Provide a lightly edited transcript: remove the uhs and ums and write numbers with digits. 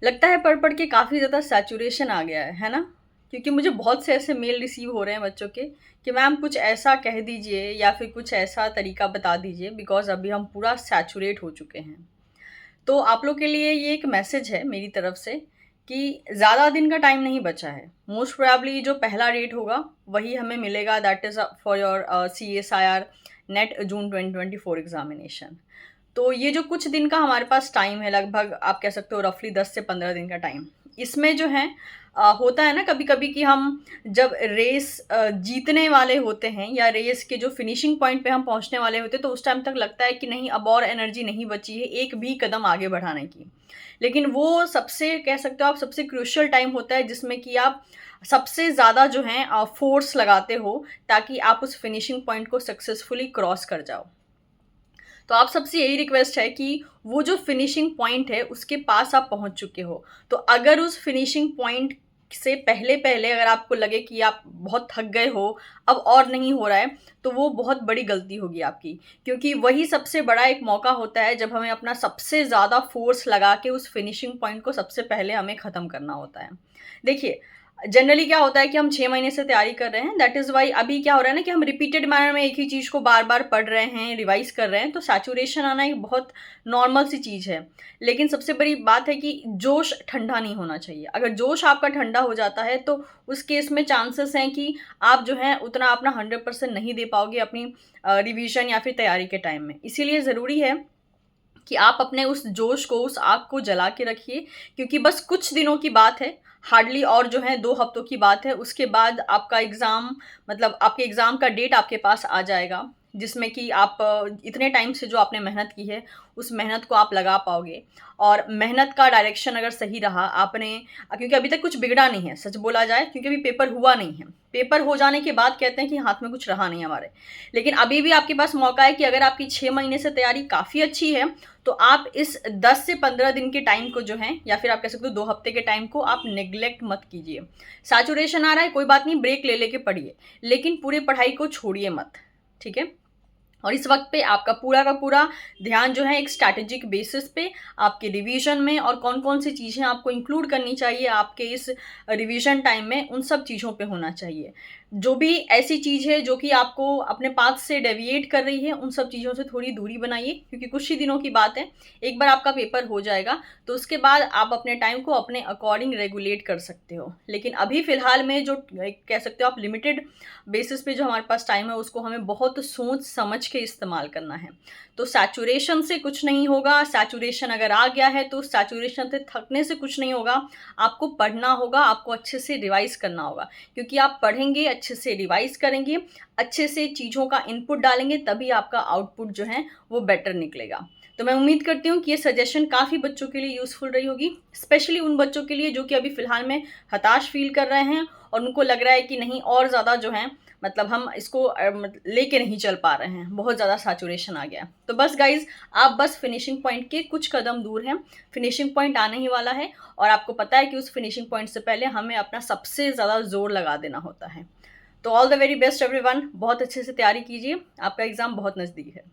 लगता है पढ़-पढ़ के काफ़ी ज़्यादा सैचुरेशन आ गया है ना? क्योंकि मुझे बहुत से ऐसे मेल रिसीव हो रहे हैं बच्चों के कि मैम कुछ ऐसा कह दीजिए या फिर कुछ ऐसा तरीका बता दीजिए बिकॉज़ अभी हम पूरा सैचुरेट हो चुके हैं। तो आप लोग के लिए ये एक मैसेज है मेरी तरफ से कि ज़्यादा दिन का टाइम नहीं बचा है। मोस्ट प्रोबेबली जो पहला रेट होगा वही हमें मिलेगा, that is for your CSIR net June 2024 examination. तो ये जो कुछ दिन का हमारे पास टाइम है, लगभग आप कह सकते हो रफली 10 से 15 दिन का टाइम, इसमें जो है होता है ना कभी-कभी कि हम जब रेस जीतने वाले होते हैं या रेस के जो फिनिशिंग पॉइंट पे हम पहुँचने वाले होते हैं, तो उस टाइम तक लगता है कि नहीं, अब और एनर्जी नहीं बची है एक भी कदम आगे बढ़ाने की। लेकिन वो सबसे कह सकते हो आप सबसे क्रूशियल टाइम होता है जिसमें कि आप सबसे ज़्यादा जो है फ़ोर्स लगाते हो ताकि आप उस फिनिशिंग पॉइंट को सक्सेसफुली क्रॉस कर जाओ। तो आप सबसे यही रिक्वेस्ट है कि वो जो फिनिशिंग पॉइंट है उसके पास आप पहुँच चुके हो। तो अगर उस फिनिशिंग पॉइंट से पहले-पहले अगर आपको लगे कि आप बहुत थक गए हो, अब और नहीं हो रहा है, तो वो बहुत बड़ी गलती होगी आपकी। क्योंकि वही सबसे बड़ा एक मौका होता है जब हमें अपना सबसे ज़्यादा फ़ोर्स लगा के उस फिनिशिंग पॉइंट को सबसे पहले हमें ख़त्म करना होता है। देखिए, जनरली क्या होता है कि हम 6 महीने से तैयारी कर रहे हैं, दैट इज़ व्हाई अभी क्या हो रहा है ना कि हम रिपीटेड मैनर में एक ही चीज़ को बार-बार पढ़ रहे हैं, रिवाइज़ कर रहे हैं, तो सैचुरेशन आना एक बहुत नॉर्मल सी चीज़ है। लेकिन सबसे बड़ी बात है कि जोश ठंडा नहीं होना चाहिए। अगर जोश आपका ठंडा हो जाता है, तो उस केस में चांसेस हैं कि आप जो है उतना अपना 100% नहीं दे पाओगे अपनी रिवीज़न या फिर तैयारी के टाइम में। इसीलिए ज़रूरी है कि आप अपने उस जोश को, उस आग को जला के रखिए, क्योंकि बस कुछ दिनों की बात है, हार्डली और जो है 2 हफ्तों की बात है, उसके बाद आपका एग्ज़ाम, मतलब आपके एग्ज़ाम का डेट आपके पास आ जाएगा, जिसमें कि आप इतने टाइम से जो आपने मेहनत की है, उस मेहनत को आप लगा पाओगे। और मेहनत का डायरेक्शन अगर सही रहा आपने, क्योंकि अभी तक कुछ बिगड़ा नहीं है, सच बोला जाए, क्योंकि अभी पेपर हुआ नहीं है। पेपर हो जाने के बाद कहते हैं कि हाथ में कुछ रहा नहीं हमारे। लेकिन अभी भी आपके पास मौका है कि अगर आपकी 6 महीने से तैयारी काफ़ी अच्छी है, तो आप इस 10 से 15 दिन के टाइम को जो है, या फिर आप कह सकते हो 2 हफ्ते के टाइम को आप नेग्लेक्ट मत कीजिए। सैचुरेशन आ रहा है, कोई बात नहीं, ब्रेक ले लेके पढ़िए, लेकिन पूरी पढ़ाई को छोड़िए मत, ठीक है? और इस वक्त पे आपका पूरा का पूरा ध्यान जो है एक स्ट्रैटेजिक बेसिस पे आपके रिवीजन में, और कौन कौन सी चीज़ें आपको इंक्लूड करनी चाहिए आपके इस रिवीजन टाइम में, उन सब चीज़ों पे होना चाहिए। जो भी ऐसी चीज़ है जो कि आपको अपने पाथ से डेविएट कर रही है, उन सब चीज़ों से थोड़ी दूरी बनाइए, क्योंकि कुछ ही दिनों की बात है। एक बार आपका पेपर हो जाएगा, तो उसके बाद आप अपने टाइम को अपने अकॉर्डिंग रेगुलेट कर सकते हो। लेकिन अभी फ़िलहाल में जो कह सकते हो आप लिमिटेड बेसिस पे जो हमारे पास टाइम है, उसको हमें बहुत सोच समझ के इस्तेमाल करना है। तो सैचुरेशन से कुछ नहीं होगा, सैचुरेशन अगर आ गया है तो सैचुरेशन से थकने से कुछ नहीं होगा। आपको पढ़ना होगा, आपको अच्छे से रिवाइज़ करना होगा, क्योंकि आप पढ़ेंगे, अच्छे से रिवाइज़ करेंगे, अच्छे से चीज़ों का इनपुट डालेंगे, तभी आपका आउटपुट जो है वो बेटर निकलेगा। तो मैं उम्मीद करती हूँ कि ये सजेशन काफ़ी बच्चों के लिए यूज़फुल रही होगी, स्पेशली उन बच्चों के लिए जो कि अभी फ़िलहाल में हताश फ़ील कर रहे हैं और उनको लग रहा है कि नहीं, और ज़्यादा जो है, मतलब हम इसको लेके नहीं चल पा रहे हैं, बहुत ज़्यादा सैचुरेशन आ गया है। तो बस गाइज़, आप बस फिनिशिंग पॉइंट के कुछ कदम दूर हैं, फिनिशिंग पॉइंट आने ही वाला है, और आपको पता है कि उस फिनिशिंग पॉइंट से पहले हमें अपना सबसे ज़्यादा ज़ोर लगा देना होता है। तो all the very best everyone, बहुत अच्छे से तैयारी कीजिए, आपका एग्ज़ाम बहुत नज़दीक है।